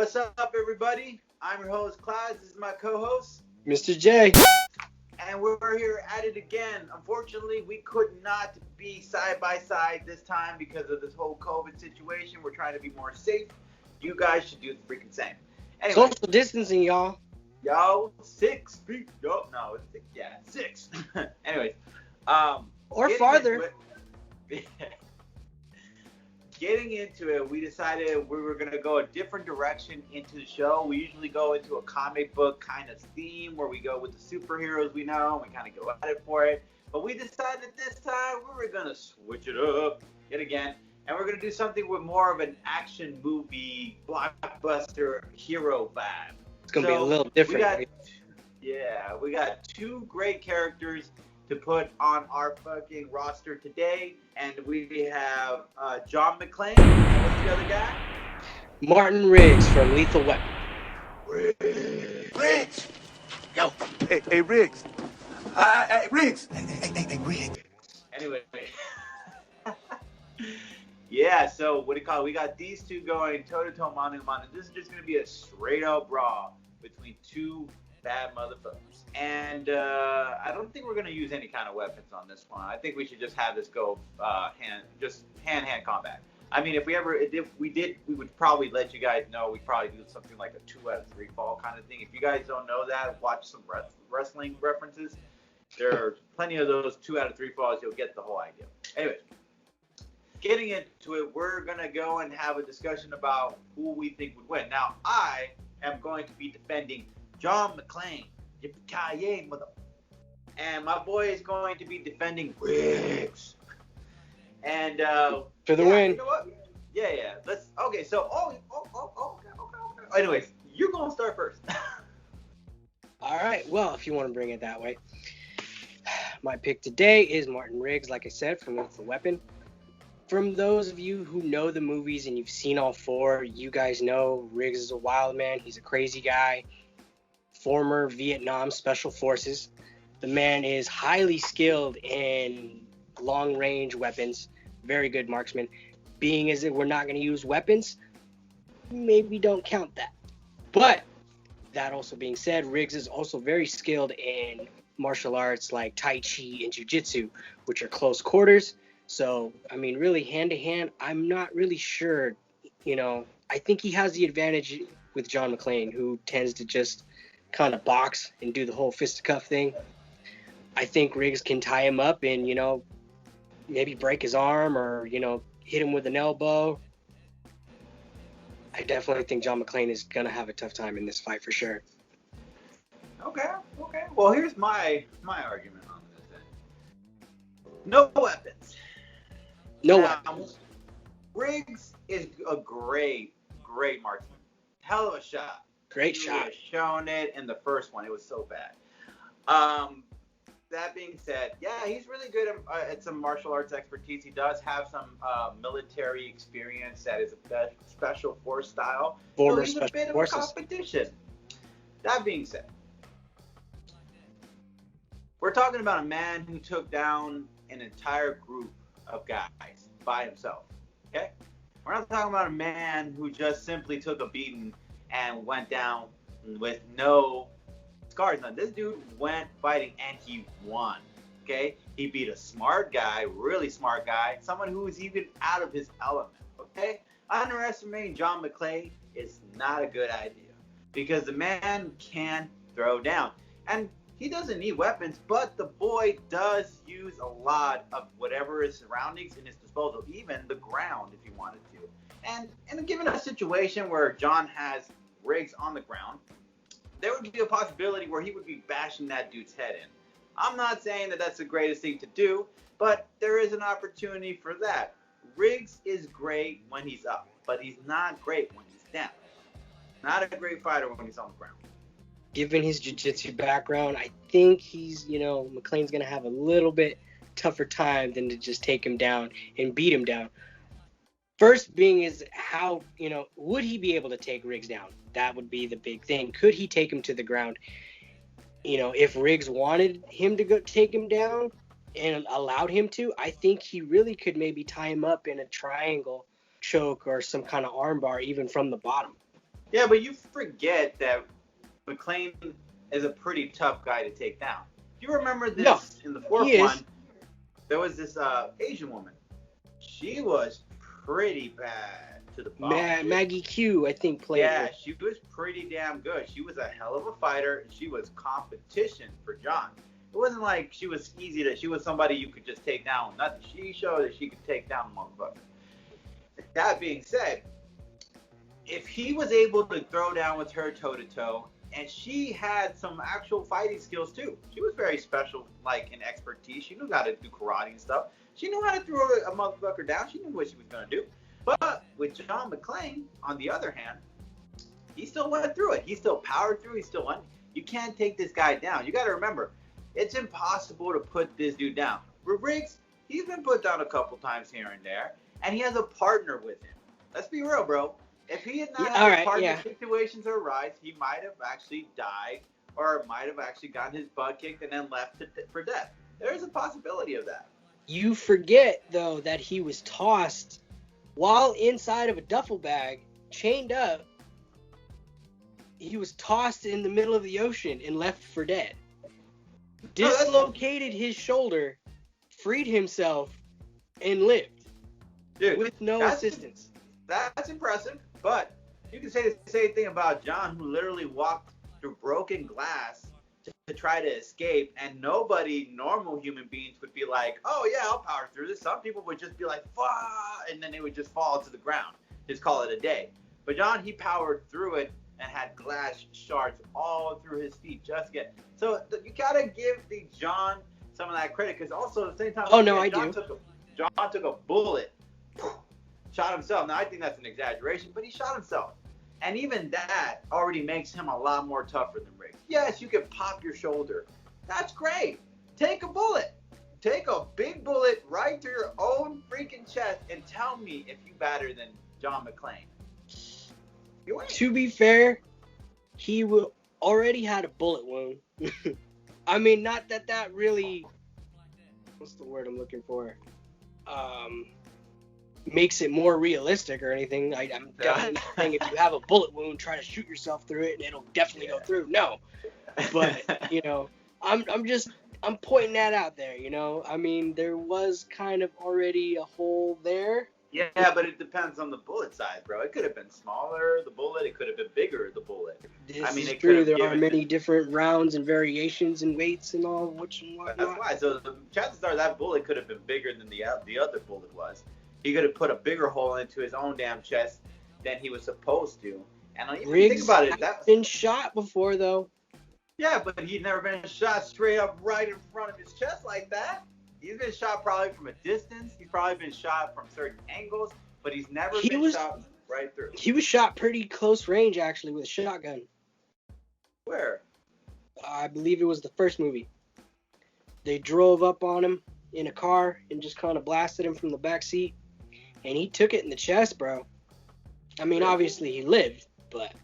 What's up, everybody? I'm your host, Clyde. This is my co-host, Mr.J. and we're here at it again. Unfortunately, we could not be side by side this time because of this whole COVID situation. We're trying to be more safe. You guys should do the freaking same. Anyway, Social distancing, y'all. y'all, 6 feet. No, it's six. Yeah, 6. Anyways, Or getting farther. Getting into it, we decided we were going to go a different direction into the show. We usually go into a comic book kind of theme where we go with the superheroes we know and we kind of go at it for it. But we decided this time we were going to switch it up yet again. And we're going to do something with more of an action movie, blockbuster hero vibe. It's going to be a little different. We got two great characters to put on our fucking roster today, and we have John McClain. What's the other guy? Martin Riggs from Lethal Weapon. Riggs! Yo, hey, Riggs. Hey, Riggs. Hey, Riggs. Anyway. Yeah, so what do you call it? We got these two going toe-to-toe, mano-to-mano. This is just going to be a straight-up brawl between two bad motherfuckers. And I don't think we're going to use any kind of weapons on this one. I think we should just have this go hand-to-hand combat. I mean, if we did, we would probably let you guys know. We'd probably do something like a 2 out of 3 fall kind of thing. If you guys don't know that, watch some wrestling references. There are plenty of those 2 out of 3 falls. You'll get the whole idea. Anyway, getting into it, we're going to go and have a discussion about who we think would win. Now, I am going to be defending John McClain. Yippee-ki-yay, mother. And my boy is going to be defending Riggs. And for the win. You know what? Yeah. Okay. So okay. Anyways, you're gonna start first. All right. Well, if you want to bring it that way, my pick today is Martin Riggs. Like I said, from Lethal Weapon. From those of you who know the movies and you've seen all 4, you guys know Riggs is a wild man. He's a crazy guy. Former Vietnam Special Forces. The man is highly skilled in long-range weapons. Very good marksman. Being as if we're not going to use weapons, maybe don't count that. But that also being said, Riggs is also very skilled in martial arts like Tai Chi and Jiu-Jitsu, which are close quarters. So, I mean, really hand-to-hand, I'm not really sure. I think he has the advantage with John McClain, who tends to just kind of box and do the whole fisticuff thing. I think Riggs can tie him up and, maybe break his arm or, hit him with an elbow. I definitely think John McClain is going to have a tough time in this fight for sure. Okay. Well, here's my argument on this then. No weapons. No weapons. Riggs is a great marksman. Hell of a shot. Great shot. He shown it in the first one. It was so bad. That being said, yeah, he's really good at some martial arts expertise. He does have some military experience that is a special force style. Former so he's special a bit of forces. a competition. That being said, we're talking about a man who took down an entire group of guys by himself. Okay? We're not talking about a man who just simply took a beating and went down with no scars. Now, this dude went fighting and he won. Okay? He beat a smart guy, really smart guy, someone who was even out of his element. Okay? Underestimating John McClain is not a good idea because the man can throw down. And he doesn't need weapons, but the boy does use a lot of whatever his surroundings in his disposal, even the ground if he wanted to. And given a situation where John has Riggs on the ground, there would be a possibility where he would be bashing that dude's head in. I'm not saying that that's the greatest thing to do, but there is an opportunity for that. Riggs is great when he's up, but he's not great when he's down. Not a great fighter when he's on the ground. Given his jiu-jitsu background, I think McClain's going to have a little bit tougher time than to just take him down and beat him down. First being is how, would he be able to take Riggs down? That would be the big thing. Could he take him to the ground? If Riggs wanted him to go take him down and allowed him to, I think he really could maybe tie him up in a triangle choke or some kind of armbar even from the bottom. Yeah, but you forget that McClain is a pretty tough guy to take down. Do you remember this in the fourth one? There was this Asian woman. She was pretty bad to the bone. Maggie Q, I think, played her. Yeah, she was pretty damn good. She was a hell of a fighter, and she was competition for John. It wasn't like she was she was somebody you could just take down with nothing. She showed that she could take down a motherfucker. That being said, if he was able to throw down with her toe-to-toe, and she had some actual fighting skills too. She was very special, like in expertise. She knew how to do karate and stuff. She knew how to throw a motherfucker down. She knew what she was going to do. But with John McClain, on the other hand, he still went through it. He still powered through. He still went. You can't take this guy down. You got to remember, it's impossible to put this dude down. Riggs, he's been put down a couple times here and there, and he has a partner with him. Let's be real, bro. If he had not had partner situations arise, he might have actually died or might have actually gotten his butt kicked and then left for death. There is a possibility of that. You forget, though, that he was tossed while inside of a duffel bag, chained up. He was tossed in the middle of the ocean and left for dead. Dislocated his shoulder, freed himself, and lived. Dude, with no assistance. That's impressive. But you can say the same thing about John, who literally walked through broken glass to try to escape, and normal human beings would be like, oh yeah, I'll power through this. Some people would just be like, fuck, and then they would just fall to the ground, just call it a day. But John, he powered through it and had glass shards all through his feet just to get. So you gotta give the John some of that credit, because also at the same time, John took a bullet. Shot himself. Now, I think that's an exaggeration, but he shot himself. And even that already makes him a lot more tougher than Riggs. Yes, you can pop your shoulder. That's great. Take a bullet. Take a big bullet right through your own freaking chest and tell me if you're better than John McClain. To be fair, he already had a bullet wound. I mean, not that really... What's the word I'm looking for? Makes it more realistic or anything. I'm definitely not saying if you have a bullet wound, try to shoot yourself through it and it'll definitely go through. No, but I'm pointing that out there. I mean, there was kind of already a hole there. Yeah, but it depends on the bullet size, bro. It could have been smaller, the bullet. It could have been bigger, the bullet. It's true. There are many different rounds and variations and weights and all. Which and whatnot. That's why. So the chances are that bullet could have been bigger than the other bullet was. He could have put a bigger hole into his own damn chest than he was supposed to. And Riggs think about it, that's been shot before, though. Yeah, but he'd never been shot straight up right in front of his chest like that. He's been shot probably from a distance. He's probably been shot from certain angles, but he's never been shot right through. He was shot pretty close range, actually, with a shotgun. Where? I believe it was the first movie. They drove up on him in a car and just kind of blasted him from the back seat. And he took it in the chest, bro. I mean, obviously he lived, but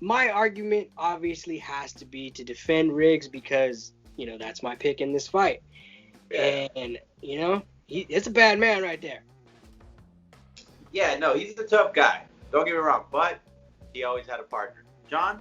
my argument obviously has to be to defend Riggs because, that's my pick in this fight. Yeah. And, it's a bad man right there. Yeah, no, he's a tough guy. Don't get me wrong, but he always had a partner. John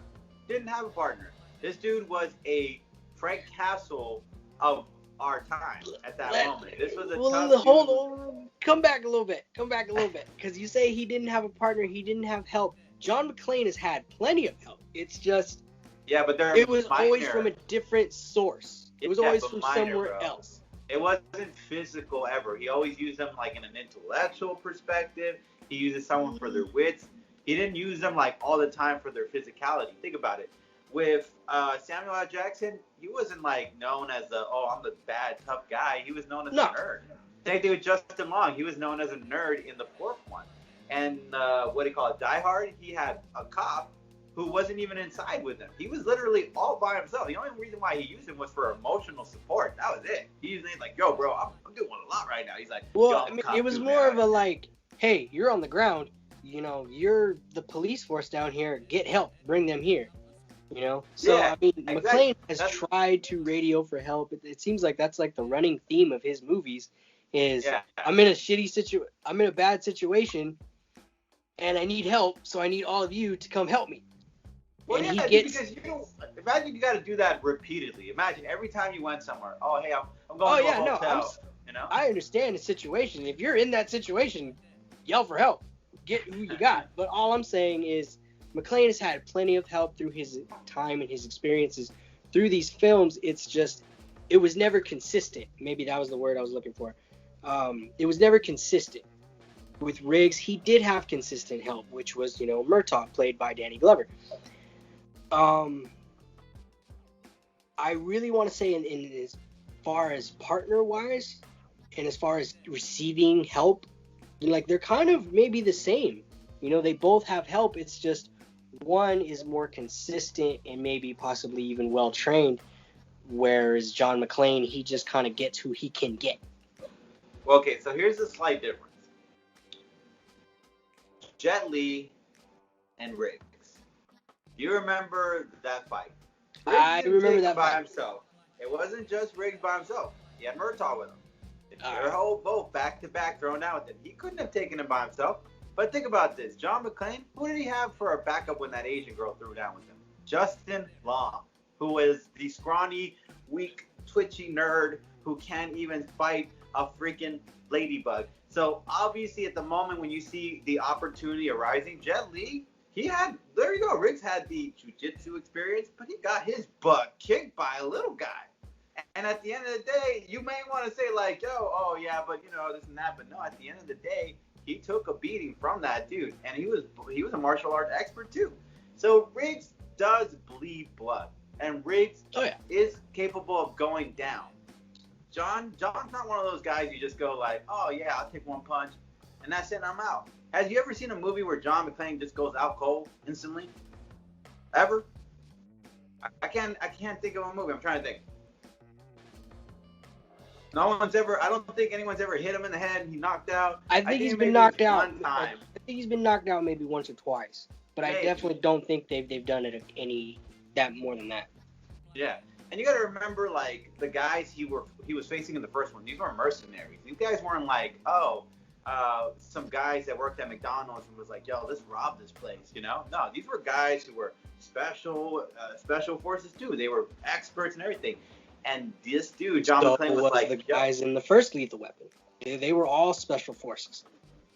didn't have a partner. This dude was a Frank Castle of our time at that moment. This was a tough hold on. Come back a little bit. Because you say he didn't have a partner, he didn't have help. John McClain has had plenty of help. It's just... Yeah, but it was always from a different source. It was always from somewhere else. It wasn't physical ever. He always used them like in an intellectual perspective. He uses someone for their wits. He didn't use them like all the time for their physicality. Think about it. With Samuel L. Jackson, he wasn't like known as I'm the bad tough guy. He was known as a nerd. Same thing with Justin Long. He was known as a nerd in the fourth one. And what do you call it? Die Hard. He had a cop who wasn't even inside with him. He was literally all by himself. The only reason why he used him was for emotional support. That was it. He was like, "Yo, bro, I'm doing a lot right now." He's like, "Well, I mean, it was more of a like, hey, you're on the ground. You're the police force down here. Get help. Bring them here." So yeah, I mean, exactly. McClain has tried to radio for help. It seems like that's like the running theme of his movies is I'm in a bad situation. and I need help, so I need all of you to come help me. Well, and yeah, he gets. because you don't imagine you got to do that repeatedly. Imagine every time you went somewhere. Oh, hey, I'm going to a hotel. You know. I understand the situation. If you're in that situation, yell for help. Get who you got. But all I'm saying is, McClain has had plenty of help through his time and his experiences through these films. It's just, it was never consistent. Maybe that was the word I was looking for. It was never consistent. With Riggs, he did have consistent help, which was, Murtaugh, played by Danny Glover. I really want to say in as far as partner-wise, and as far as receiving help, they're kind of maybe the same. They both have help. It's just one is more consistent and maybe possibly even well-trained, whereas John McClain, he just kind of gets who he can get. Well, okay, so here's a slight difference. Jet Li and Riggs. Do you remember that fight? Riggs I remember that by fight. himself. It wasn't just Riggs by himself. He had Murtaugh with him. They're both back to back thrown down with him. He couldn't have taken him by himself. But think about this. John McClain, who did he have for a backup when that Asian girl threw down with him? Justin Long, who was the scrawny, weak, twitchy nerd who can't even fight a freaking ladybug. So obviously at the moment when you see the opportunity arising, Jet Li, there you go. Riggs had the jiu-jitsu experience, but he got his butt kicked by a little guy. And at the end of the day, you may want to say oh yeah, but this and that. But no, at the end of the day, he took a beating from that dude, and he was a martial arts expert too. So Riggs does bleed blood, and Riggs is capable of going down. John's not one of those guys you just go oh yeah, I'll take one punch, and that's it, and I'm out. Have you ever seen a movie where John McClain just goes out cold instantly? Ever? I can't think of a movie. I'm trying to think. I don't think anyone's ever hit him in the head and he knocked out. I think he's been knocked out one time. I think he's been knocked out maybe once or twice. But maybe. I definitely don't think they've done it that more than that. Yeah. And you got to remember, the guys he was facing in the first one, these were mercenaries. These guys weren't some guys that worked at McDonald's and was yo, let's rob this place, No, these were guys who were special forces too. They were experts and everything. And this dude, John McClain, was the guys in the first Lethal Weapon. They were all special forces.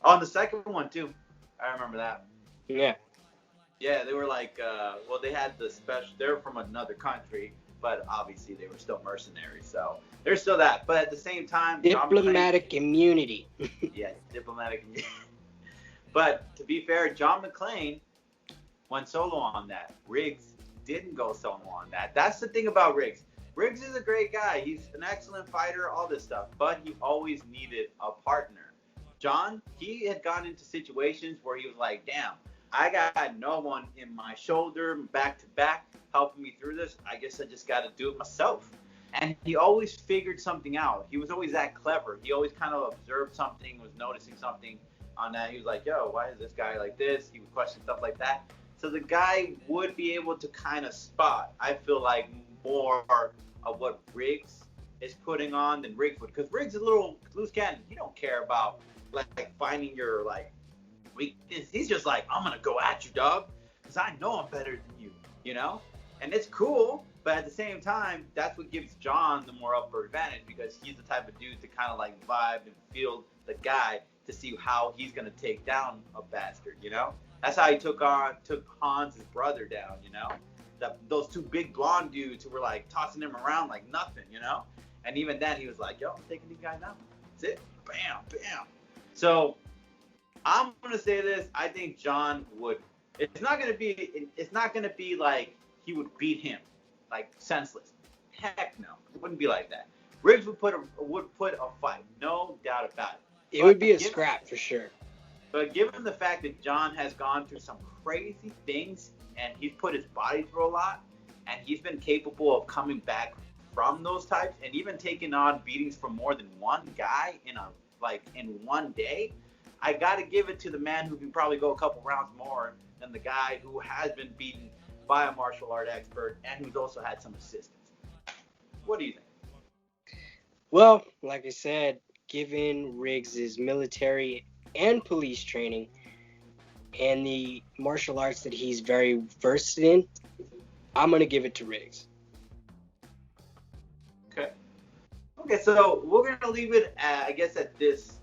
On the second one too, I remember that. Yeah. Yeah, they were they had the special. They're from another country, but obviously they were still mercenaries. So there's still that. But at the same time, diplomatic immunity. Yeah, diplomatic immunity. But to be fair, John McClain went solo on that. Riggs didn't go solo on that. That's the thing about Riggs. Riggs is a great guy. He's an excellent fighter, all this stuff, but he always needed a partner. John, he had gone into situations where he was damn, I got no one in my shoulder, back to back, helping me through this. I guess I just got to do it myself. And he always figured something out. He was always that clever. He always kind of observed something, was noticing something on that. He was yo, why is this guy like this? He would question stuff like that. So the guy would be able to kind of spot, I feel more of what Riggs is putting on than Riggs would, because Riggs is a little loose cannon. He don't care about finding your weakness. He's just I'm gonna go at you, dog, because I know I'm better than you, And it's cool, but at the same time, that's what gives John the more upper advantage, because he's the type of dude to kind of vibe and feel the guy to see how he's gonna take down a bastard, That's how he took Hans' brother down, those two big blonde dudes who were tossing him around like nothing, And even then he was yo, I'm taking these guys out. That's it. Bam, bam. So I'm gonna say this. I think John would. It's not gonna be he would beat him senseless. Heck no. It wouldn't be like that. Riggs would put a fight. No doubt about it. It would be a scrap for sure. But given the fact that John has gone through some crazy things, and he's put his body through a lot, and he's been capable of coming back from those types, and even taking on beatings from more than one guy in one day, I got to give it to the man who can probably go a couple rounds more than the guy who has been beaten by a martial art expert and who's also had some assistance. What do you think? Well, like I said, given Riggs' military and police training, and the martial arts that he's very versed in, I'm going to give it to Riggs. Okay. Okay, so we're going to leave it, I guess, at this.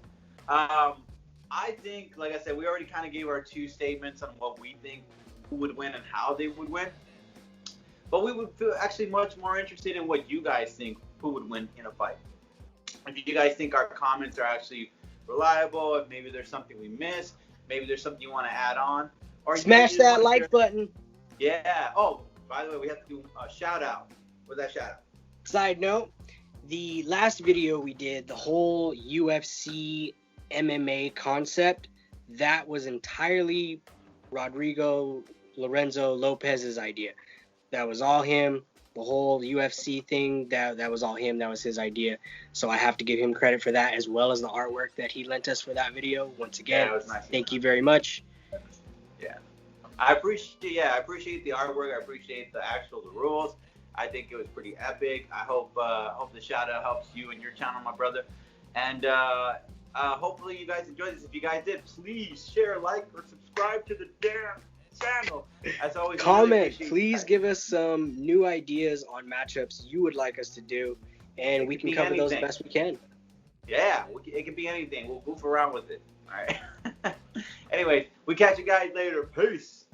I think, like I said, we already kind of gave our two statements on what we think who would win and how they would win. But we would feel actually much more interested in what you guys think who would win in a fight. If you guys think our comments are actually reliable, if maybe there's something we missed, maybe there's something you want to add on. Or Smash that like button. Yeah. Oh, by the way, we have to do a shout out. What's that shout out? Side note, the last video we did, the whole UFC MMA concept, that was entirely Rodrigo Lorenzo Lopez's idea. That was all him. The whole UFC thing, that was all him. That was his idea. So I have to give him credit for that, as well as the artwork that he lent us for that video. Once again, it was nice. Thank you very much. Yeah, I appreciate the artwork. I appreciate the rules. I think it was pretty epic. I hope the shout out helps you and your channel, my brother. And hopefully you guys enjoyed this. If you guys did, please share, like, or subscribe to the damn channel. As always, comment. Please give us some new ideas on matchups you would like us to do, and we can cover those the best we can. Yeah, it can be anything. We'll goof around with it. All right. Anyways, we catch you guys later. Peace.